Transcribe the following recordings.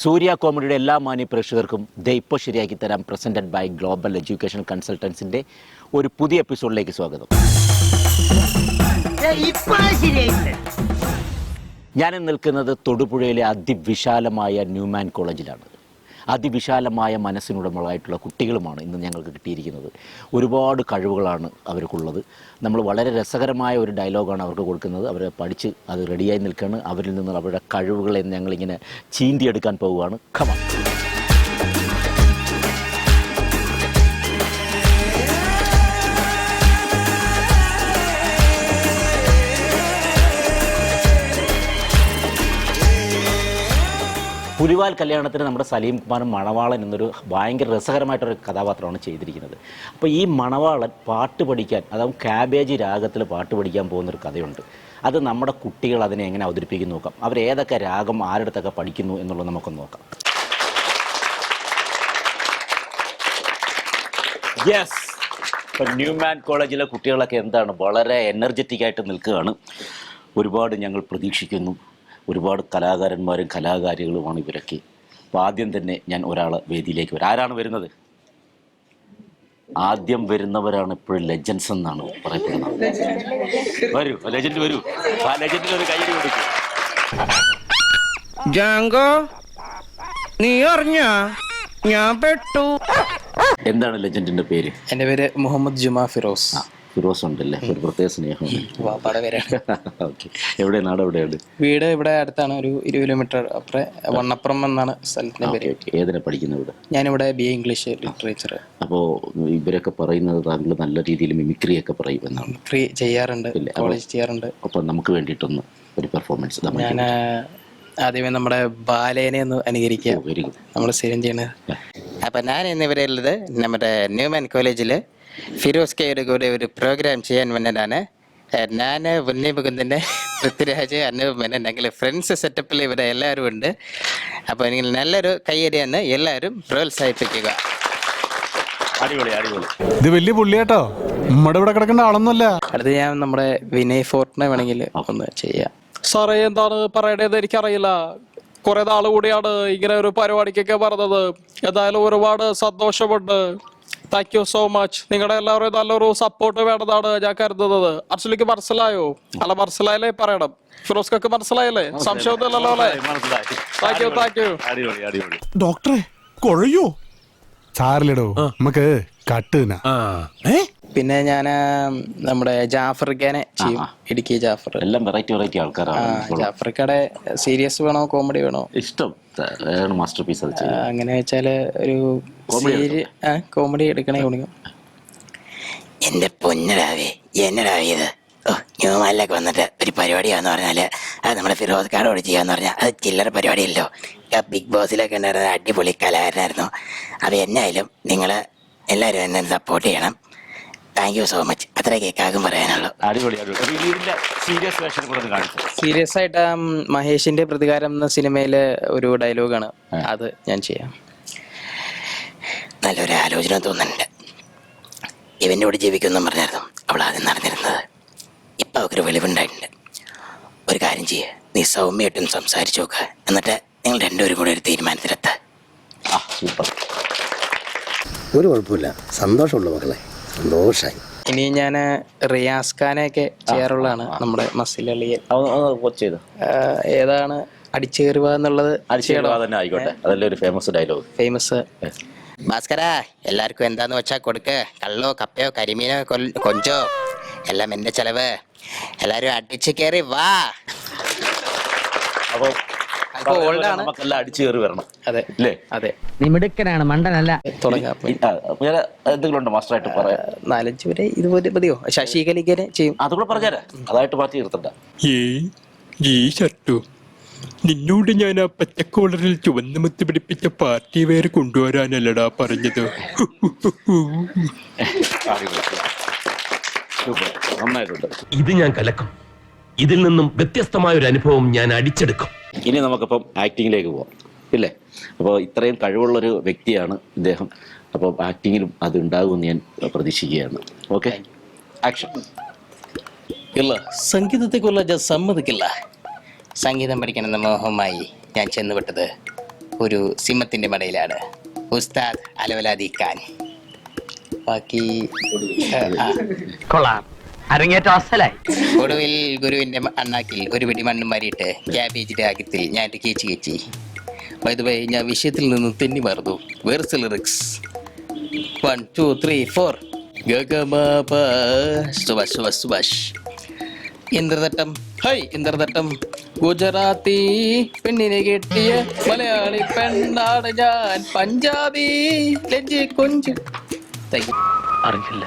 സൂര്യ കോമഡിയുടെ എല്ലാ മാന്യ പ്രേക്ഷകർക്കും ഇപ്പോൾ ശരിയാക്കി തരാം പ്രസൻറ്റഡ് ബൈ ഗ്ലോബൽ എഡ്യൂക്കേഷൻ കൺസൾട്ടൻസിൻ്റെ ഒരു പുതിയ എപ്പിസോഡിലേക്ക് സ്വാഗതം. ഞാൻ നിൽക്കുന്നത് തൊടുപുഴയിലെ അതിവിശാലമായ ന്യൂമാൻ കോളേജിലാണ്. അതിവിശാലമായ മനസ്സിനുടമകളായിട്ടുള്ള കുട്ടികളുമാണ് ഇന്ന് ഞങ്ങൾക്ക് കിട്ടിയിരിക്കുന്നത്. ഒരുപാട് കഴിവുകളാണ് അവർക്കുള്ളത്. നമ്മൾ വളരെ രസകരമായ ഒരു ഡയലോഗാണ് അവർക്ക് കൊടുക്കുന്നത്. അവർ പഠിച്ച് അത് റെഡിയായി നിൽക്കുകയാണ്. അവരിൽ നിന്ന് അവരുടെ കഴിവുകളെ ഞങ്ങളിങ്ങനെ ചീന്തിയെടുക്കാൻ പോവുകയാണ്. ഖമ പുലിവാൽ കല്യാണത്തിന് നമ്മുടെ സലീം കുമാരൻ മണവാളൻ എന്നൊരു ഭയങ്കര രസകരമായിട്ടൊരു കഥാപാത്രമാണ് ചെയ്തിരിക്കുന്നത്. അപ്പോൾ ഈ മണവാളൻ പാട്ട് പഠിക്കാൻ, അതാവും കാബേജ് രാഗത്തിൽ പാട്ട് പഠിക്കാൻ പോകുന്നൊരു കഥയുണ്ട്. അത് നമ്മുടെ കുട്ടികൾ അതിനെ എങ്ങനെ അവതരിപ്പിക്കുന്നു നോക്കാം. അവരേതൊക്കെ രാഗം ആരുടെടുത്തൊക്കെ പഠിക്കുന്നു എന്നുള്ളത് നമുക്കൊന്ന് നോക്കാം. യെസ്, ഇപ്പം ന്യൂമാൻ കോളേജിലെ കുട്ടികളൊക്കെ എന്താണ് വളരെ എനർജറ്റിക് ആയിട്ട് നിൽക്കുകയാണ്. ഒരുപാട് ഞങ്ങൾ പ്രതീക്ഷിക്കുന്നു. ഒരുപാട് കലാകാരന്മാരും കലാകാരികളുമാണ് ഇവരൊക്കെ. അപ്പോൾ ആദ്യം തന്നെ ഞാൻ ഒരാളെ വേദിയിലേക്ക് വരാം. ആരാണ് വരുന്നത്? ആദ്യം വരുന്നവരാണ് എപ്പോഴും ലെജൻസ് എന്നാണ് പറയപ്പെടുന്നത്. വരൂ ലെജൻഡ്, വരൂ. ആ ലെജൻഡിന് ഒരു കൈയ്യടി കൊടുക്കും. ജാങ്കോ, നീ അറിഞ്ഞ ഞാൻ പെട്ടു. എന്താണ് ലെജൻഡിന്റെ പേര്? എൻ്റെ പേര് മുഹമ്മദ് ജുമാ ഫിറോസ്. ഫിറോസ് ഉണ്ടല്ലേ, ഒരു പ്രത്യേക സ്നേഹമാണ്. വാപ്പാടെ പേരാണ്. ഓക്കെ, എവിടെ നാട് എവിടെയാണ്? വീട് ഇവിടെ അടുത്താണ്, ഒരു 20 കിലോമീറ്റർ അപ്പുറം വണ്ണപ്പുറം എന്നാണ് സ്ഥലത്തിന്റെ പേര്. ഏതിനെ പഠിക്കുന്നത് ഇവിടെ? ഞാനിവിടെ BA ഇംഗ്ലീഷ് ലിറ്ററേച്ചർ. അപ്പോൾ ഇവരൊക്കെ പറയുന്നത് താങ്കൾ നല്ല രീതിയിൽ മിമിക്രി ഒക്കെ പറയും എന്നാണ്. മിമിക്രി ചെയ്യാറുണ്ട്, കോളേജ് ചെയ്യാറുണ്ട്. അപ്പോൾ നമുക്ക് വേണ്ടിയിട്ടൊന്ന് ഒരു പെർഫോമൻസ്. ഞാൻ ആദ്യമേ നമ്മുടെ ബാലേനെ ഒന്ന് അനുകരിക്കുക, നമ്മൾ സ്ഥിരം ചെയ്യണത്. അപ്പം ഞാൻ ഇന്നിവിടെ ഉള്ളത് നമ്മുടെ ന്യൂമാൻ കോളേജിൽ ഫിറോസ് കെയുടെ കൂടെ ഒരു പ്രോഗ്രാം ചെയ്യാൻ വന്നതാണ്. ഞാൻ ഉണ്ണി മുകുന്ദൻ്റെ, പൃഥ്വിരാജ്, അനൂപ് മേനോൻ, ഞങ്ങൾ ഫ്രണ്ട്സ് സെറ്റപ്പിൽ ഇവിടെ എല്ലാവരും ഉണ്ട്. അപ്പോൾ നിങ്ങൾ നല്ലൊരു കയ്യടിയെന്ന് എല്ലാവരും പ്രോത്സാഹിപ്പിക്കുക. അടിപൊളി അടിപൊളി. ഇത് വലിയ പുള്ളിയാട്ടോ, നമ്മുടെ ഇവിടെ കിടക്കേണ്ട ആളൊന്നുമല്ല. അടുത്ത് ഞാൻ നമ്മുടെ വിനയ് ഫോർട്ടിനെ വേണമെങ്കിൽ ഒന്ന് ചെയ്യാം. സാറേ, എന്താണ് പറയണത് എനിക്കറിയില്ല. കുറെ നാൾ കൂടിയാണ് ഇങ്ങനെ ഒരു പരിപാടിക്കൊക്കെ പറഞ്ഞത്. എന്തായാലും ഒരുപാട് സന്തോഷമുണ്ട്. Thank you so much. നിങ്ങളുടെ എല്ലാവരും നല്ലൊരു സപ്പോർട്ട് വേണമെന്നാണ് ഞാൻ കരുതുന്നത്. അർച്ചലിക്ക് മനസ്സിലായോ? അല്ല, മനസ്സിലായല്ലേ പറയണം. ഫിറോസ്ക്കൊക്കെ മനസ്സിലായല്ലേ? സംശയമൊന്നുമില്ലല്ലോ അല്ലേ? Thank you thank you. ഡോക്ടറെ കുഴയോ? സാറിലിടോ, നമുക്ക് കട്ടുന. പിന്നെ ഞാൻ നമ്മുടെ ജാഫർഖാനെ ചെയ്യും. ഇടുക്കി ജാഫർ. എല്ലാം വെറൈറ്റി ആൾക്കാരാണ്. ജാഫർക്കടെ സീരിയസ് വേണോ കോമഡി വേണോ? ഇഷ്ടം മാസ്റ്റർ പീസ്. അങ്ങനെ വെച്ചാല് ഒരു കോമഡി എടുക്കണേ. എന്റെ പൊന്നടാവേ, എന്നടാവിയത് ന്യൂമാനിലേക്ക് വന്നിട്ട് ഒരു പരിപാടിയാന്ന് പറഞ്ഞാല് അത് നമ്മുടെ ഫിറോസ് കാർഡോട് ചെയ്യാന്ന് പറഞ്ഞാൽ അത് ചില്ലറ പരിപാടിയല്ലോ. ബിഗ് ബോസിലൊക്കെ ഉണ്ടായിരുന്ന അടിപൊളി കലാകാരനായിരുന്നു. അത് എന്നായാലും നിങ്ങൾ എല്ലാവരും എന്നെ സപ്പോർട്ട് ചെയ്യണം. Thank you so much. അത്ര കേൾക്കാകും പറയാനുള്ളൂ. സീരിയസ് ആയിട്ട് മഹേഷിന്റെ പ്രതികാരം എന്ന സിനിമയിലെ ഒരു ഡയലോഗാണ്, അത് ഞാൻ ചെയ്യാം. നല്ലൊരു ആലോചന തോന്നുന്നുണ്ട്. ഇവൻ്റെ കൂടെ ജീവിക്കുമെന്നും പറഞ്ഞായിരുന്നു അവൾ ആദ്യം നടന്നിരുന്നത്. ഇപ്പം അവൾക്കൊരു വെളിവുണ്ടായിട്ടുണ്ട്. ഒരു കാര്യം ചെയ്യുക, നീ സൗമ്യമായിട്ടും സംസാരിച്ചു നോക്കുക. എന്നിട്ട് നിങ്ങൾ രണ്ടുപേരും കൂടെ ഒരു തീരുമാനത്തിലെത്താം. ഒരു കുഴപ്പമില്ല, സന്തോഷമുള്ളൂ മക്കളെ, സന്തോഷമായി. ഇനി ഞാൻ റിയാസ് ഖാനെയൊക്കെ ചെയ്യാറുള്ളതാണ്. നമ്മുടെ മസിലളിയെ ഏതാണ് അടിച്ചേറുക എന്നുള്ളത് ആയിക്കോട്ടെ, അതല്ലേ ഒരു ഫേമസ് ഡയലോഗ്. ഫേമസ്. ഭാസ്കര, എല്ലാവർക്കും എന്താന്ന് വെച്ചാൽ കൊടുക്ക്. കള്ളോ കപ്പയോ കരിമീനോ കൊഞ്ചോ എല്ലാം എൻ്റെ ചെലവ്. എല്ലാരും അടിച്ചു കയറി വാ. നമുക്കെല്ലാം അടിച്ചു കയറി വരണം. അതെ അല്ലേ? അതെ. നീ മിടുക്കനാണ്, മണ്ടനല്ല. തുടങ്ങാം. എന്തെങ്കിലും മാസ്റ്ററായിട്ട് പറയാം. 4-5 വരെ ഇതുപോലെ മതിയോ? ശശികലിങ്ങനെ ചെയ്യും. അതുകൂടെ പറഞ്ഞുതരാം, അതായിട്ട് മാറ്റി നിർത്തണ്ട. ഈ ഷർട്ടു നിന്നോട് ഞാൻ ആ പച്ചക്കോളറിൽ ചുവന്ന മുത്ത് പിടിപ്പിച്ച പാർട്ടി വെയർ കൊണ്ടുവരാനല്ലടാ പറഞ്ഞത്. നന്നായിട്ടുണ്ട്. ഇത് ഞാൻ കലക്കും. ഇതിൽ നിന്നും വ്യത്യസ്തമായ ഒരു അനുഭവം ഞാൻ അടിച്ചെടുക്കും. ഇനി നമുക്കിപ്പം ആക്ടിങ്ങിലേക്ക് പോവാം, ഇല്ലേ? അപ്പോൾ ഇത്രയും കഴിവുള്ളൊരു വ്യക്തിയാണ് ഇദ്ദേഹം. അപ്പോൾ ആക്ടിങ്ങിലും അത് ഉണ്ടാകുമെന്ന് ഞാൻ പ്രതീക്ഷിക്കുകയാണ്. Okay, action. ഇല്ല, സംഗീതത്തെക്കുറിച്ച് ഞാൻ സമ്മതിക്കില്ല. സംഗീതം പഠിക്കണമെന്ന മോഹമായി ഞാൻ ചെന്നുവിട്ടത് ഒരു സിംഹത്തിന്റെ മടയിലാണ്. ഉസ്താദ് അലവലാദി ഖാൻ. ബാക്കി കൊള്ളാം, അരങ്ങേറ്റം അസലായി. ഒടുവിൽ ഗുരുവിന്റെ അണ്ണാക്കിൽ ഒരു പിടി മണ്ണും മാറിയിട്ട് ക്യാബേജിന്റെ ആകത്തിൽ ഞാൻ കേച്ചി. ബൈ ദ വേ, ഞാൻ വിഷയത്തിൽ നിന്ന് തെന്നി മറന്നു. വേർസ് ലിറിക്സ് 1 2 3 4 ഗഗമപ സുഭാഷ് ഇന്ദ്രതട്ടം ഹൈ ഇന്ദ്രതട്ടം ഗുജറാത്തി പെണ്ണിനെ കെട്ടിയ മലയാളി പെണ്ണാണ് ഞാൻ, പഞ്ചാബി ലജ്ജി കൊഞ്ച്. അറിഞ്ഞില്ല,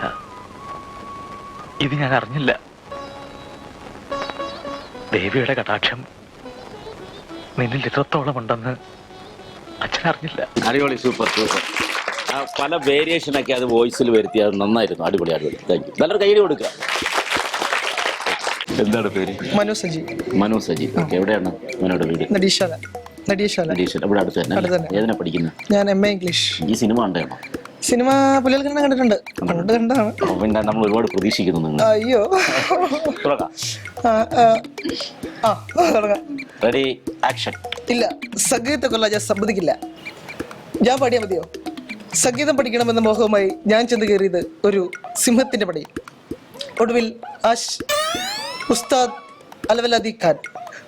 ഇത് ഞാൻ അറിഞ്ഞില്ല. ദേവിയുടെ കടാക്ഷം നിന്നിൽ ഇത്രത്തോളം ഉണ്ടെന്ന് അച്ഛൻ അറിഞ്ഞില്ല. അടിപൊളി, സൂപ്പർ. പല വേരിയേഷനൊക്കെ അത് വോയിസിൽ വരുത്തി, അത് നന്നായിരുന്നു. അടിപൊളി. Thank you. നല്ലൊരു കയ്യിൽ കൊടുക്കുക. എന്താണ് പേര്? മനു സജി. ഓക്കെ, എവിടെയാണ് മനോയുടെ വീട്? നടീശാല. ഇവിടെ അടുത്ത് തന്നെ. ഏതിനാ പഠിക്കുന്നത്? ഞാൻ MA ഇംഗ്ലീഷ്. ഈ സിനിമ കണ്ടാണോ? സിനിമ പുള്ളികൾക്ക് കണ്ടിട്ടുണ്ട്. കണ്ടാണ്. പിന്നെ നമ്മൾ ഒരുപാട് പ്രതീക്ഷിക്കുന്നു നിങ്ങൾ. അയ്യോ. Ready, action. ഇല്ല, സംഗീതത്തെ കൊല്ലാൻ ഞാൻ സമ്മതിക്കില്ല. ഞാൻ പാടിയാ മതിയോ? സംഗീതം പഠിക്കണമെന്ന മോഹവുമായി ഞാൻ ചെന്ന് കയറിയത് ഒരു സിംഹത്തിന്റെ പടയിൽ. ഒടുവിൽ ഉസ്താദ് അലവലാദി ഖാൻ.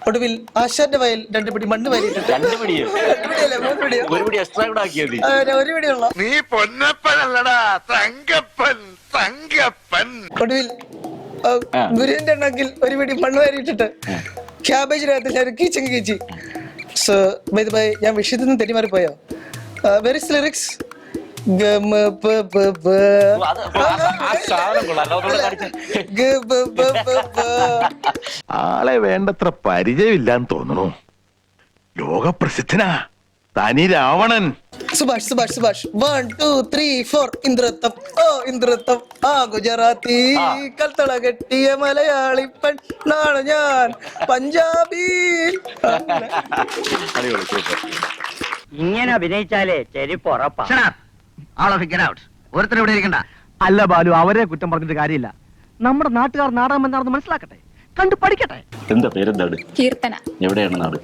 ഒടുവിൽ ആശാന്റെ വയൽ 2 പിടി മണ്ണ് വാരിയിട്ടുണ്ട്. 2 പിടിയോ? 3 പിടിയോ? ഒരു പിടി എക്സ്ട്രാ കൂടെ ആക്കിയത്. 1 പിടിയുള്ള. നീ പൊന്നപ്പനല്ലടാ, തങ്കപ്പൻ. ഒടുവിൽ ഗുരുവിന്റെ എണ്ണക്കിൽ 1 പിടി മണ്ണ് വാരിയിട്ടിട്ട് ക്യാബേജിനകത്ത് ഞാൻ കീച്ചി. സോ ബൈ ദ ബൈ, ഞാൻ വിഷയത്തിൽ നിന്ന് തെറ്റിമാറിപ്പോയോ? വെരിസ് ലിറിക്സ് ആളെ വേണ്ടത്ര പരിചയമില്ലാന്ന് തോന്നുന്നു. ലോകപ്രസിദ്ധനാ തനി രാവണൻ. സുഭാഷ് 1 2 3 4 ഇന്ദ്രത്തം. ഇന്ദ്രത്തം ഗുജറാത്തി കൽത്തള കെട്ടിയ മലയാളി പെണ്ണാണ് ഞാൻ, പഞ്ചാബി. ഇങ്ങനെ അഭിനയിച്ചാലേ ചെരിപ്പ് ഉറപ്പാ. ഒരുത്തരം ഇവിടെ ഇരിക്കണ്ട. അല്ല ബാലു, അവരെ കുറ്റം പറഞ്ഞിട്ട് കാര്യമില്ല. നമ്മുടെ നാട്ടുകാർ നാടകം എന്താണെന്ന് മനസ്സിലാക്കട്ടെ, കണ്ടു പഠിക്കട്ടെ. എന്താ പേരെന്താണ്? കീർത്തന. എവിടെയാണ് നാട്?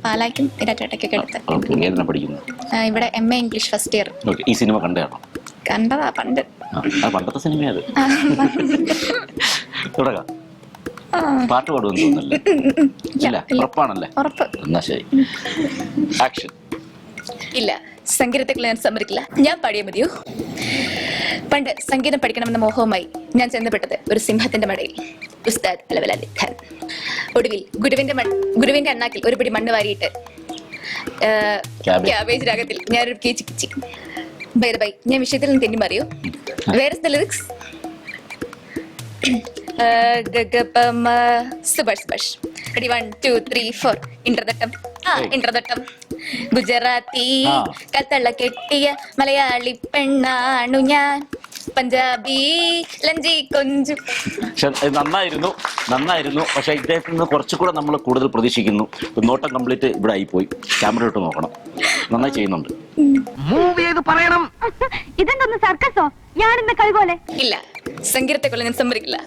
പാലായ്ക്കും ഇരട്ടയ്ക്കൊക്കെ അടുത്ത്. ഏതിനാ പഠിക്കുന്നത്? ഇവിടെ MA ഇംഗ്ലീഷ് ഫസ്റ്റ് ഇയർ. ഈ സിനിമ കണ്ടാണോ? കണ്ടതാ പണ്ട്. പണ്ടത്തെ സിനിമയത്. തുടങ്ങാം. പാട്ട് പാടുമെന്ന് തോന്നുന്നല്ലേ? ഇല്ല, ഉറപ്പാണല്ലേ? ഉറപ്പ്. എന്നാ ശരി, ആക്ഷൻ. ഇല്ല, സംഗീതത്തിൽ ഞാൻ സമ്മതിക്കില്ല. ഞാൻ പാടിയ മതിയോ? പണ്ട് സംഗീതം പഠിക്കണമെന്ന മോഹവുമായി ഞാൻ ചെന്നപ്പെട്ടത് ഒരു സിംഹത്തിന്റെ മടയിൽ. ഉസ്താദ് അലവലാദി ഖാൻ. ഒടുവിൽ ഗുരുവിന്റെ അണ്ണാക്കിൽ 1 പിടി മണ്ണ് വാരിയിട്ട് ക്യാബേജ് രാഗത്തിൽ ഞാനൊരു കിച്ചി. ബൈ ബൈ, ഞാൻ വിഷയത്തിൽ നിന്ന് തെന്നി മാറിയോ? വേറെ ലിറിക്സ് സുഭാഷ്. 1 2 3 4 ഇന്ദ്രതട്ടം ഗുജറാത്തി കത്തള കെട്ടിയ മലയാളി പെണ്ണാണു ഞാൻ, പഞ്ചാബി ലഞ്ചി കൊഞ്ചു. നന്നായിരുന്നു. പക്ഷെ ഇദ്ദേഹത്തിൽ നിന്ന് കുറച്ചുകൂടെ നമ്മൾ കൂടുതൽ പ്രതീക്ഷിക്കുന്നു. നോട്ടം കംപ്ലീറ്റ് ഇവിടെ ആയിപ്പോയി. ക്യാമറ ഇട്ട് നോക്കണം. നന്നായി ചെയ്യുന്നുണ്ട്. പറയണം. ഇതെന്തൊന്ന് സർക്കസോ? ഞാൻ ഇന്ന് കഴിപോലെ. ഇല്ല, സംഗീതത്തെ കൊല്ലം ഞാൻ സമ്മതിക്കില്ല.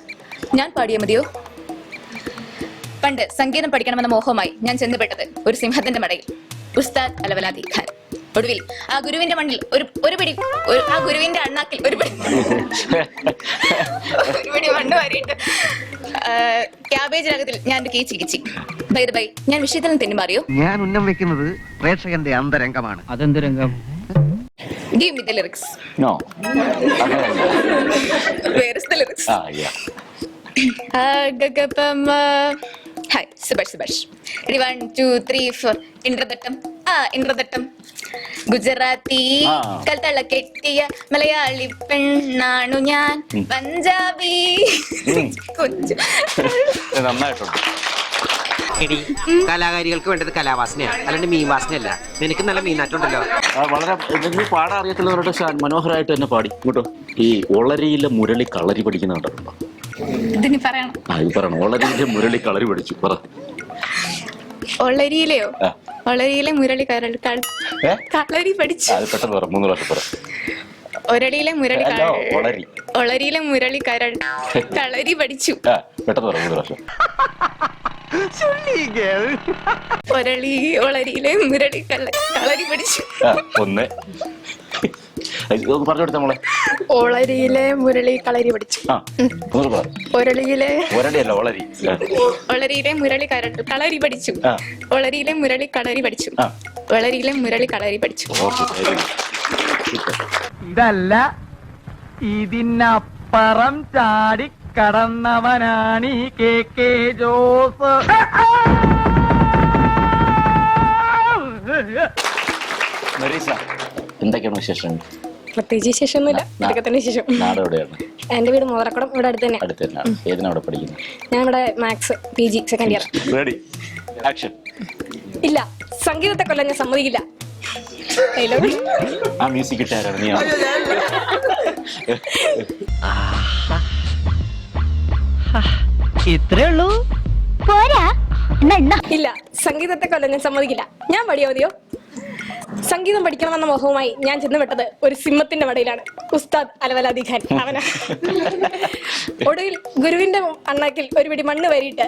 ഞാൻ പാടിയ മതിയോ? പണ്ട് സംഗീതം പഠിക്കണമെന്ന മോഹവുമായി ഞാൻ ചെന്നുപെട്ടത് ഒരു സിംഹത്തിന്റെ മടയിൽ. ഉസ്താദ് അലവലാദി ഖാൻ. ഒടുവിൽ ആ ഗുരുവിന്റെ മണ്ണിൽ ഒരു പിടി ആ ഗുരുവിന്റെ അണ്ണാക്കിൽ 1 പിടി മണ്ണ് വാരിയിട്ട് ക്യാബേജ് രാഗത്തിൽ ഞാൻ കിച്ചി. ബൈ ബൈ, ഞാൻ വിഷയത്തിൽ നിന്ന് തെന്നി മാറിയോ? ഞാൻ ഉന്നം വെക്കുന്നത് പ്രേക്ഷകന്റെ അന്തരംഗമാണ്. അതെന്ത് രംഗം? Give me the lyrics. No. Where is the lyrics? Hi, Subash. Ready, 1 2 3 4 ഇന്ദ്രതട്ടം ഗുജറാത്തി കൽത്തള കെട്ടിയ മലയാളി പെണ്ണാണു ഞാൻ, പഞ്ചാബി കൊഞ്ചു. നന്നായിട്ടുണ്ട്. കലാകാരികൾക്ക് വേണ്ടത് കലാവാസനയാണ്, അല്ലാണ്ട് മീൻ വാസനയല്ല. നിനക്ക് നല്ല മീനാറ്റുണ്ടല്ലോ. വളരെ പാടാൻ അറിയത്തുള്ളവരുടെ മനോഹരമായിട്ട് തന്നെ പാടി കേട്ടോ. ഈ ഒളരിയിലെ മുരളി കളരി പഠിക്കുന്ന കണ്ടിട്ടുണ്ടോ? ഇതിന് പറയണം. ഇത് പറയണം. ഒളരിയിലെ മുരളി കളരി പഠിച്ചു. പറ. ഒളരിയിലെയോ? ഒളരിയിലെ മുരളി കളരി പഠിച്ചു. അത് പെട്ടെന്ന് പറ. 3 പ്രാവശ്യം പറ. ഒരടിയിലെ മുരളി ഒളരിയിലെ മുരളി കളരി പഠിച്ചു. പെട്ടെന്ന് പറ. 3 പ്രാവശ്യം. ഒരളി ഒളരിയിലെ മുരളി കളരി പഠിച്ചു. ഒന്ന് പറഞ്ഞു കൊടുത്ത മോളെ. ഒളരിയിലെ മുരളി കളരി പഠിച്ചു. ഒരളിയിലെ ഒരടിയല്ല ഒളരി. ഒളരിയിലെ മുരളി കളരി പഠിച്ചു. ഒളരിയിലെ മുരളി കളരി പഠിച്ചു. ഒളരിയിലെ മുരളി കളരി പഠിച്ചു. ഇതല്ല ഇതിനപ്പുറം ചാടി കടന്നവനാണ് ഈ KK ജോസ്. എന്തൊക്കെയാണ് വിശേഷം? പ്രത്യേകിച്ച് വിശേഷമൊന്നുമില്ല. ഇതൊക്കെ തന്നെ വിശേഷം. നാട് എവിടെയാണ്? എന്റെ വീട് മുതലക്കുളം, ഇവിടെ അടുത്ത് തന്നെ. അടുത്ത് തന്നെയാണ്. ഏതിനാ അവിടെ പഠിക്കുന്നത്? ഞാൻ ഇവിടെ maths PG second year. Ready action. ഇല്ല, സംഗീതത്തെ കൊല്ലം ഞാൻ സമ്മതിക്കില്ല. ആ മ്യൂസിക് ഇട്ടാരാണ് നീ? ഇത്രേ ഉള്ളൂ. ഇല്ല, സംഗീതത്തെ കൊല്ലം ഞാൻ സമ്മതിക്കില്ല. ഞാൻ പാടിയോ മതിയോ? സംഗീതം പഠിക്കണമെന്ന മോഹവുമായി ഞാൻ ചെന്നുവിട്ടത് ഒരു സിംഹത്തിന്റെ മടയിലാണ്. ഉസ്താദ് അലവലാദി ഖാൻ അവന. ഒടുവിൽ ഗുരുവിന്റെ അണ്ണാക്കിൽ ഒരു പിടി മണ്ണ് വരിയിട്ട്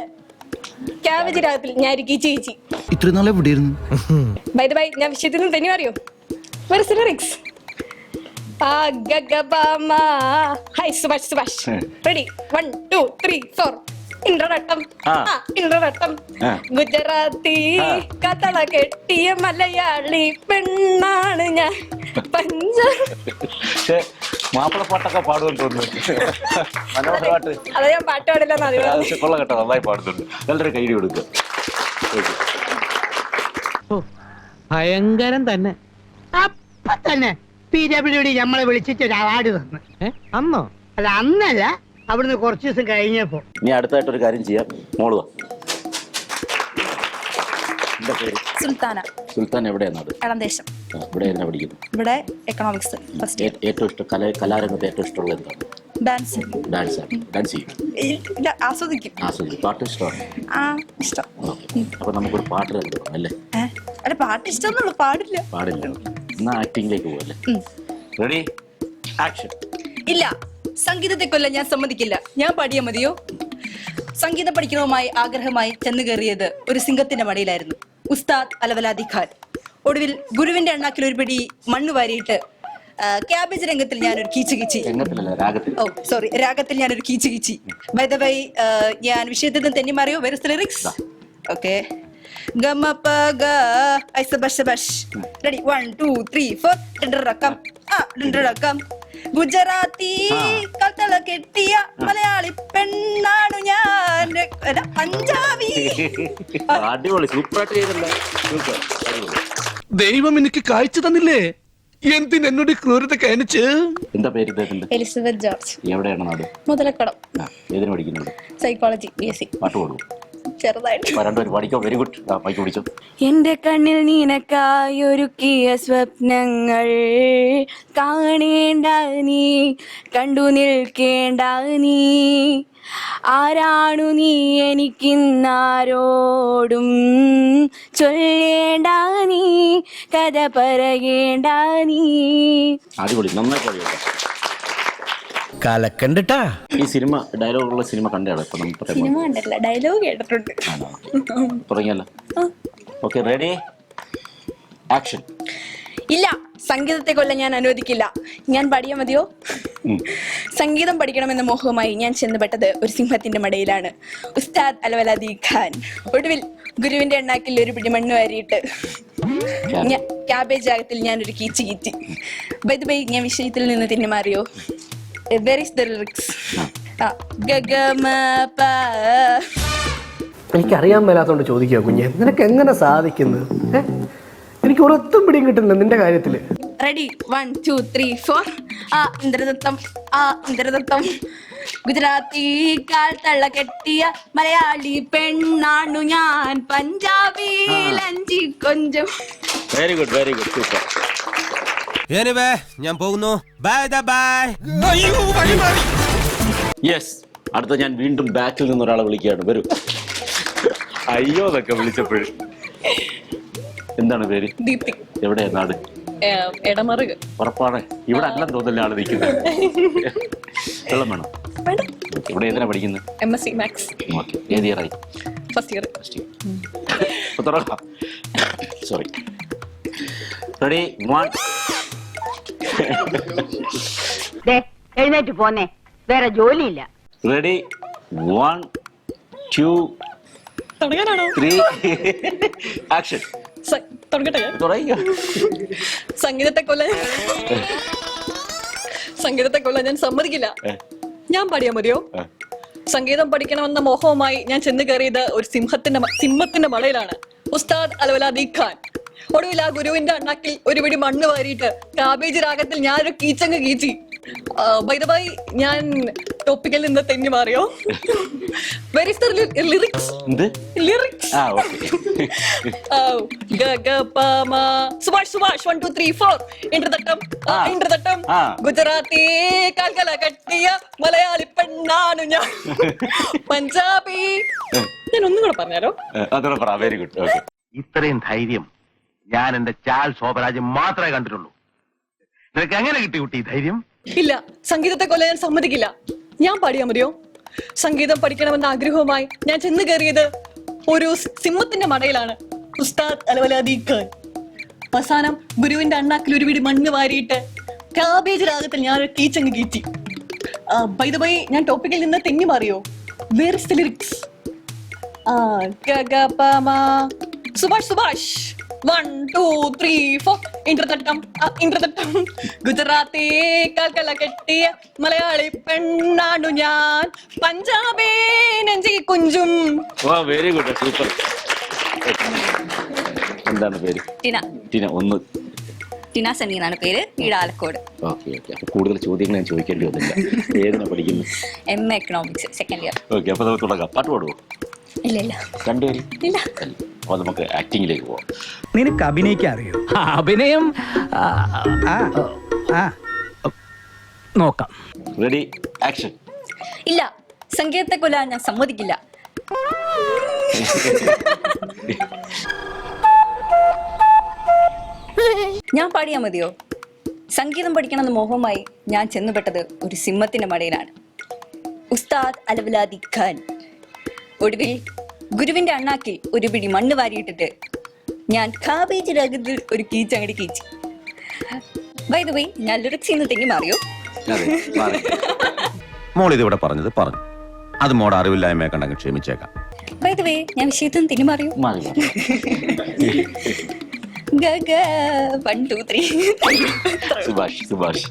ക്യാബേജ് രാഗത്തിൽ ഞാൻ ഒരു കീച്ചി കീച്ചി. ഇത്ര നാളെ എവിടെയായിരുന്നു? ബൈ ദ ബൈ, ഞാൻ വിഷയത്തിൽ നിന്ന് തന്നെ അറിയോ? ലിറിക്സ്. റെഡി 1 2 3 4. ഇന്ദ്രരട്ടം ഇന്ദ്രരട്ടം ഗുജറാത്തി കഥള കെട്ടിയ മലയാളി പെണ്ണാണ് ഞാൻ. മാപ്പിളപ്പാട്ടൊക്കെ പാടുമെന്ന് തോന്നുന്നു. മനോഹരമായിട്ട്. അത് ഞാൻ പാട്ട് പാടില്ലെന്ന് അറിയാം. കൊള്ള കേട്ടോ, നന്നായി പാടുന്നുണ്ട്. നല്ലൊരു കൈഡി കൊടുക്കുക. ഭയങ്കരം തന്നെ. അപ്പൊ തന്നെ PWD നമ്മളെ വിളിച്ചിട്ട് ഒരു അവാർഡ് തന്നു. അന്നോ? അല്ല, അന്നല്ല, അവിടുന്ന് കുറച്ചു ദിവസം കഴിഞ്ഞപ്പോ. ഇനി അടുത്തായിട്ടൊരു കാര്യം ചെയ്യാം. മോള് വാ. എന്താ പേര്? സുൽത്താന. സുൽത്താൻ എവിടെയാണ് നാട്? ഇളന്തേശം. ഇവിടെ എന്നാ പഠിക്കുന്നു? ഇവിടെ എക്കണോമിക്സ് ഫസ്റ്റ് ഇയർ. ഏറ്റവും ഇഷ്ടം കലാരംഗത്ത് ഏറ്റവും ഇഷ്ടമുള്ള എന്താണ്? ഡാൻസ്. ഡാൻസ് ആണ്. ഡാൻസ് ചെയ്യും? ആസ്വദിക്കും. ആസ്വദിക്കും. പാട്ട് ഇഷ്ടമാണ്? ഇഷ്ടം. അപ്പൊ നമുക്കൊരു പാട്ട് കണ്ടുപോകാം അല്ലേ? അല്ല, പാട്ട് ഇഷ്ടമൊന്നുള്ളൂ, പാടില്ല. പാടില്ല. എന്നാ ആക്ടിംഗിലേക്ക് പോകല്ലേ? Ready action. ഇല്ല, സംഗീതത്തെ കൊല്ലം ഞാൻ സമ്മതിക്കില്ല. ഞാൻ പാടിയ മതിയോ? സംഗീതം പഠിക്കണവുമായി ആഗ്രഹമായി ചെന്നു കയറിയത് ഒരു സിംഹത്തിന്റെ മടിയിലായിരുന്നു. ഉസ്താദ് അലവലാദി ഖാൻ. ഒടുവിൽ ഗുരുവിന്റെ അണ്ണാക്കിൽ ഒരു പിടി മണ്ണ് വാരിയിട്ട് ക്യാബേജ് രംഗത്തിൽ ഞാനൊരു കീച്ചു കീച്ചി. സോറി, രാഗത്തിൽ ഞാനൊരു കീച്ചു കീച്ചി. ബൈ ദ വൈ, ഞാൻ വിഷയത്തിൽ നിന്ന് തെന്നി മാറിയോ? Very lyrics. Okay. Ready 1 2 3 4. Gujarati കഥള കെട്ടിയ മലയാളി പെണ്ണാണു ഞാൻ. പഞ്ചാബി. അടിപൊളി, സൂപ്പറായിട്ട് ചെയ്തല്ലോ. ദൈവം എനിക്ക് കാഴ്ച തന്നില്ലേ, എന്തിനോട് ക്രൂരത കാണിച്ച്? എന്താ പേര് ഇദ്ദേഹത്തിന്റെ? Elizabeth George. എവിടെയാണ് നാട്? മുതലക്കടം. ഏതിനു പഠിക്കുന്നുണ്ട്? Psychology BSc. പാട്ട് പാടും ചെറുതായിട്ട്. രണ്ടുപേരും പഠിക്കോ? Very good. മൈക്ക് പിടിച്ചോ. എന്റെ കണ്ണിൽ നിനക്കായൊരുക്കിയ സ്വപ്നങ്ങൾ കാണേണ്ട നീ, കണ്ടു നിൽക്കേണ്ട നീ. ആരാണു നീ എനിക്കിന്നാരോടും ചൊല്ലേണ്ട നീ, കഥ പറയേണ്ട നീ. അടിപൊളി, നന്നായി പാടിയോ. കലക്കണ്ടിട്ടാ. ഈ സിനിമ ഡയലോഗുള്ള സിനിമ കണ്ടാണ് ഇപ്പൊ സിനിമ കണ്ടിട്ടില്ല, ഡയലോഗ് കേട്ടിട്ടുണ്ട്. തുടങ്ങിയല്ലോ. Okay, ready action. ഇല്ല, സംഗീതത്തെ കൊല്ലം ഞാൻ അനുവദിക്കില്ല. ഞാൻ പാടിയ മതിയോ? സംഗീതം പഠിക്കണമെന്ന മോഹവുമായി ഞാൻ ചെന്നുപെട്ടത് ഒരു സിംഹത്തിന്റെ മടയിലാണ്. ഉസ്താദ് അലവലാദി ഖാൻ. ഒടുവിൽ ഗുരുവിന്റെ എണ്ണാക്കിൽ ഒരു പിടി മണ്ണ് വാരിയിട്ട് ക്യാബേജ് രാഗത്തിൽ ഞാനൊരു കീച്ചു കീറ്റി. ബൈ ദ ബൈ, ഞാൻ വിഷയത്തിൽ നിന്ന് തെന്നി മാറിയോ? Where is the lyrics? എനിക്കറിയാൻ മേലാത്തോണ്ട് ചോദിക്കുക കുഞ്ഞെ, നിനക്ക് എങ്ങനെ സാധിക്കുന്നു? എനിക്ക് ഒരൊത്തും പിടിയും കിട്ടുന്നില്ല നിന്റെ കാര്യത്തില്. റെഡി 1 2 3 4. ഇന്ദ്രദത്തം ഇന്ദ്രദത്തം ഗുജറാത്തി കാൽ തള്ള കെട്ടിയ മലയാളി പെണ്ണാണു ഞാൻ. പഞ്ചാബി ലഞ്ചി കൊഞ്ചം. Very good, very good, super. ഞാൻ പോകുന്നു. Bye bye. യെസ്, അടുത്ത ഞാൻ വീണ്ടും ബാക്കിൽ നിന്ന് ഒരാളെ വിളിക്കുകയാണ്. വരൂ. അയ്യോ എന്നൊക്കെ വിളിച്ചപ്പോഴും. എന്താണ് പേര്? ദീപ്തി. എവിടെയാ നാട്? എടമറുക. ഉറപ്പാണ്? ഇവിടെ അല്ല തോന്നില്ല ആള് നിൽക്കുന്നത്. വെള്ളം വേണം. ഇവിടെ ഏതിനാ പഠിക്കുന്നത്? MSc maths. ഓക്കെ, ഏത് ഇയറായി? First year. തുടങ്ങാം. സോറി. റെഡി 1. എഴുന്നേറ്റ് പോന്നെ, വേറെ ജോലിയില്ല. റെഡി 1 2 തുടങ്ങാനാണോ? 3 ആക്ഷൻ. തുടങ്ങട്ടെ. തുടങ്ങിയോ? സംഗീതത്തെ കൊല്ലാൻ ഞാൻ സമ്മതിക്കില്ല. ഞാൻ പാടിയാ മതിയോ? സംഗീതം പഠിക്കണമെന്ന മോഹവുമായി ഞാൻ ചെന്ന് കയറിയത് ഒരു സിംഹത്തിന്റെ മളയിലാണ്. ഉസ്താദ് അലവലാദി ഖാൻ. ഒടുവിൽ ആ ഗുരുവിന്റെ അണ്ണാക്കിൽ ഒരു പിടി മണ്ണ് വാരിയിട്ട് കാബേജ് രാഗത്തിൽ ഞാനൊരു കീച്ചങ്ങ് കീച്ചി. ബൈ ദ ബൈ, ഞാൻ ടോപ്പിക്കിൽ നിന്ന് തെന്നി മാറിയോ? Very lyrics. സുഭാഷ് 1 2 3 4 ഇന്ദ്രതട്ടം ഗുജറാത്തി കാൽക്കല കട്ടിയ മലയാളി പെണ്ണാണ് ഞാൻ. പഞ്ചാബി. ഞാൻ ഒന്നും കൂടെ പറഞ്ഞാലോ? Very good. ഇത്രയും ധൈര്യം ഞാൻ എന്റെ ചാൽ ശോഭരാജ് മാത്രമേ കണ്ടിട്ടുള്ളൂ. നിനക്ക് എങ്ങനെ കിട്ടി കുട്ടി ധൈര്യം? ഇല്ല, സംഗീതത്തെ കൊല്ലാൻ ഞാൻ സമ്മതിക്കില്ല. ഞാൻ പാടിയാ മതിയോ? സംഗീതം പഠിക്കണമെന്ന ആഗ്രഹവുമായി ഞാൻ ചെന്ന് കയറിയത് ഒരു സിംഹത്തിന്റെ മടയിലാണ്. ഉസ്താദ് അലവലാദി ഖാൻ. അവസാനം ഗുരുവിന്റെ അണ്ണാക്കിൽ ഒരു പിടി മണ്ണ് വാരിയിട്ട് കാബേജ് രാഗത്തിൽ ഞാൻ ഒരു കീച്ചങ്ങ് കീറ്റി. ബൈ ദ ബൈ, ഞാൻ ടോപ്പിക്കിൽ നിന്ന് തെന്നി മാറിയോ? Where is the lyrics? Subhash 1 2 3 4 ഇന്ദ്രതട്ടം ഗുജറാത്തി കാൽക്കല കെട്ടിയ മലയാളി പെണ്ണാണു ഞാൻ. പഞ്ചാബി നെഞ്ചി കുഞ്ചും. Very good, super. എന്താണ് പേര്? ടിന. ഒന്ന് ടിന സണ്ണി എന്നാണ് പേര്. ഈടാലക്കോട്. ഓക്കെ. അപ്പൊ കൂടുതൽ ചോദ്യങ്ങൾ ഞാൻ ചോദിക്കേണ്ടി വന്നില്ല. ഏതിനാ പഠിക്കുന്നത്? MA economics second year. Okay, അപ്പൊ നമുക്ക് തുടങ്ങാം. പാട്ട് പാടുവോ? ഇല്ല. രണ്ടുപേരും ഇല്ല. അപ്പൊ നമുക്ക് ആക്ടിങ്ങിലേക്ക് പോവാം. നിനക്ക് അഭിനയിക്കാൻ അറിയോ? അഭിനയം നോക്കാം. Ready action. ഇല്ല, സംഗീതത്തെ കൊല്ലാൻ ഞാൻ സമ്മതിക്കില്ല. ഞാൻ പാടിയാ മതിയോ? സംഗീതം പഠിക്കണമെന്ന മോഹവുമായി ഞാൻ ചെന്നുപെട്ടത് ഒരു സിംഹത്തിന്റെ മടയിലാണ്. ഉസ്താദ് അലവലാദി ഖാൻ. ഒടുവിൽ ഗുരുവിന്റെ അണ്ണാക്കിൽ ഒരു പിടി മണ്ണ് വാരിയിട്ടിട്ട് ഞാൻ കാബേജ് രാഗത്തിൽ ഒരു കീച്ചങ്ങടി കീച്ചി. ബൈ ദ വേ, ഞാൻ ലിറിക്സ് നിന്ന് തെന്നി മാറിയോ? മോളിത് ഇവിടെ പറഞ്ഞത് പറഞ്ഞു. അത് മോടെ അറിവില്ലായ്മയെ കണ്ടെങ്കിൽ ക്ഷമിച്ചേക്കാം. ബൈ ദ വേ, ഞാൻ വിഷയത്തിൽ നിന്ന് തെന്നി മാറിയോ? 1 2 3 സുഭാഷ്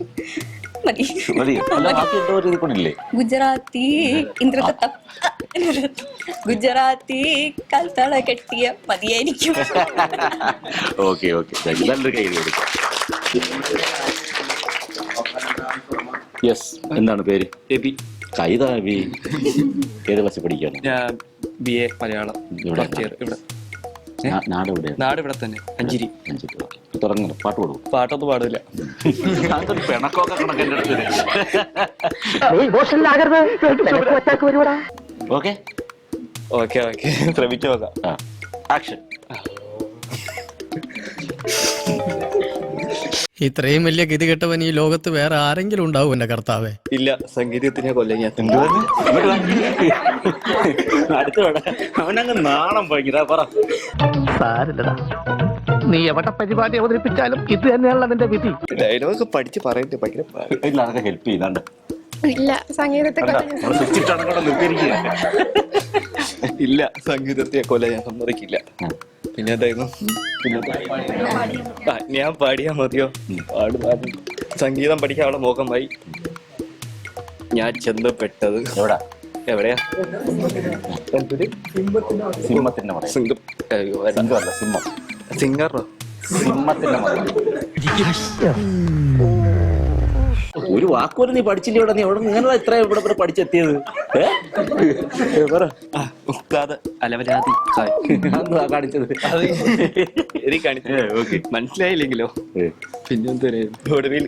മതി. ഗുജറാത്തി ഇന്ദ്രതട്ടം ഗുജറാത്തി കാൽത്തള കെട്ടിയ മതിയായിരിക്കും. ഓക്കെ. നല്ലൊരു കൈ കൊടുക്കാം. യെസ്. എന്താണ് പേര്? എബി. കൈതാ എബി. ഏത് ക്ലാസ്സിൽ പഠിക്കാണ്? ഞാൻ BA മലയാളം. ഇവിടെ നാട് എവിടെ? നാട് ഇവിടെ തന്നെ, അഞ്ചിരി. തുടങ്ങണം. പാട്ട് പാടും? പാട്ടൊന്നും പാടില്ല. പിണക്കൊക്കെ കണക്കെന്റെ അടുത്ത്. ഓക്കെ, ശ്രമിച്ചു നോക്കാം. ആക്ഷൻ. ഇത്രയും വലിയ ഗതി കെട്ടവൻ ഈ ലോകത്ത് വേറെ ആരെങ്കിലും ഉണ്ടാവും എന്റെ കർത്താവേ? ഇല്ല, സംഗീതത്തിനെ കൊല്ലം ഞാൻ. അവനങ്ങ് നാണം ഭയങ്കര. പറ. സാരില്ലടാ, നീ എവിടെ പരിപാടി അവതരിപ്പിച്ചാലും ഇത് തന്നെയാണല്ലോ നിന്റെ വിധി. ഡയലോഗ് പഠിച്ച് പറയട്ടെ. ഭയങ്കര ഇല്ല, അതൊക്കെ ഹെൽപ്പ് ചെയ്യുന്നുണ്ട്. ഇല്ല, സംഗീതത്തെ ഇല്ല, സംഗീതത്തെ കൊല്ലം ഞാൻ സമ്മതിക്കില്ല. പിന്നെ എന്തായിരുന്നു? ഞാൻ പാടിയാ മതിയോ? പാടും. സംഗീതം പഠിക്കാനുള്ള മോഹമായി ഞാൻ ചെന്നപ്പെട്ടത് എവിടെയാ? സിംഗറോ? ഒരു വാക്കുപോലും നീ പഠിച്ചില്ല. ഇവിടെ നീ എവിടെ ഇങ്ങനെ ഇത്ര ഇവിടെ പഠിച്ചെത്തിയത്? ഉസ്താദ് അലവലാദി ഖാൻ. കാണിച്ചത് മനസ്സിലായില്ലെങ്കിലോ? പിന്നെന്താ, ഒടുവിൽ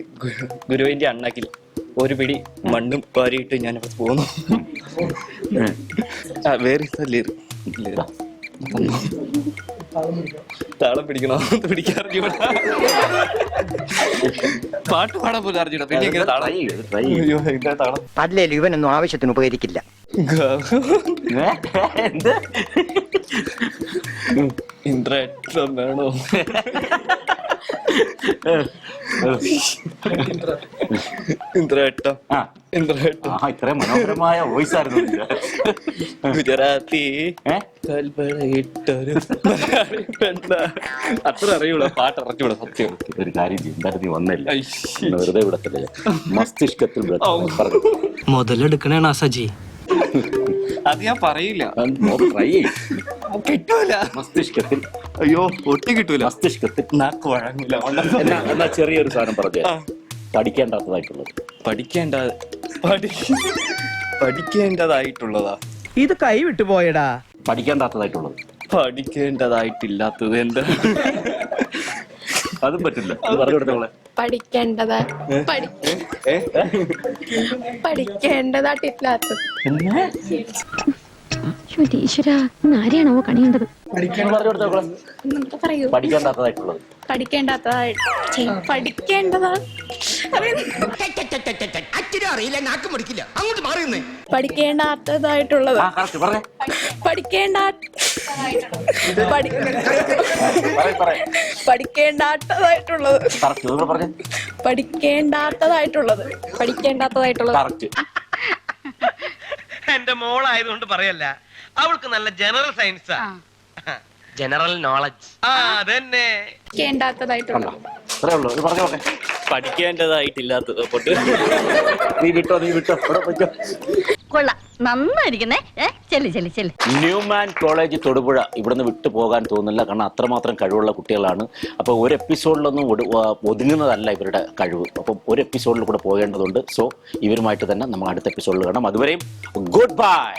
ഗുരുവിന്റെ അണ്ണാക്കിൽ ഒരു പിടി മണ്ണും വാരിയിട്ട് ഞാൻ പോന്നു. വേറെ താളം പിടിക്കണോ? പിടിക്കാറിഞ്ഞൂടാ. പാട്ട് പാടാൻ പോലും അറിഞ്ഞൂടാ. പിന്നെ താളം. അല്ലേലും ഇവനൊന്നും ആവശ്യത്തിന് ഉപകരിക്കില്ല. എന്ത് ഇന്ദ്രേട്ടൻ വേണോ? ഇന്ദ്രേട്ട ആ ഇത്രയും മനോഹരമായ വോയിസ് ആയിരുന്നു നിന്റെ. ഗുജറാത്തി ഏ? അത്ര അറിയൂല, പാട്ട് ഇറക്കിവിടെ സത്യം. ഒരു കാര്യം ചെയ്യും, എന്തായാലും നീ വന്നില്ല, വെറുതെ വിടത്തില്ല. മസ്തിഷ്കത്തിൽ പറഞ്ഞു മുതലെടുക്കണേണ സജി. അത് ഞാൻ പറയില്ല, ട്രൈ ചെയ്യും. കിട്ടൂല. മസ്തിഷ്കത്തിൽ അയ്യോ ഒട്ടി കിട്ടൂല. മസ്തിഷ്കത്തിൽ നാക്ക് വഴങ്ങൂല. എന്നാ ചെറിയൊരു സാധനം പറഞ്ഞു, പഠിക്കേണ്ടാത്തതായിട്ടുള്ളത്. പഠിക്കേണ്ടതായിട്ടുള്ളതാ. ഇത് കൈ വിട്ടുപോയടാ. പഠിക്കേണ്ടാത്തതായിട്ടുള്ളത്. പഠിക്കേണ്ടതായിട്ടില്ലാത്തത് എന്താ? അതും പറ്റില്ല, അത് പറഞ്ഞു കൊടുത്തോളെ. പഠിക്കേണ്ടതായിട്ടില്ലാത്തത്. ഈശ്വര, ആരെയാണോ കണിയേണ്ടത്? പറഞ്ഞു കൊടുത്തോളെ. പറയൂ. പഠിക്കേണ്ടാത്തതായിട്ടുള്ളത്. പഠിക്കേണ്ടാത്തതായിട്ടുള്ളത്. എന്റെ മോളായതുകൊണ്ട് പറയല്ല, അവൾക്ക് നല്ല ജനറൽ സയൻസാ, ജനറൽ നോളജ്. അതന്നെ. പഠിക്കേണ്ടതായിട്ടില്ലാത്തത്. നീ വിട്ടോ ഇവിടെ പോയിക്കോ. കൊള്ളാം, നന്നായിരിക്കുന്നേ. ന്യൂമാൻ കോളേജ് തൊടുപുഴ ഇവിടുന്ന് വിട്ടു പോകാൻ തോന്നുന്നില്ല, കാരണം അത്രമാത്രം കഴിവുള്ള കുട്ടികളാണ്. അപ്പോൾ ഒരു എപ്പിസോഡിലൊന്നും ഒതുങ്ങുന്നതല്ല ഇവരുടെ കഴിവ്. അപ്പം ഒരു എപ്പിസോഡിൽ കൂടെ പോകേണ്ടതുണ്ട്. സോ ഇവരുമായിട്ട് തന്നെ നമ്മൾ അടുത്ത എപ്പിസോഡിൽ കാണാം. അതുവരെയും ഗുഡ് ബൈ.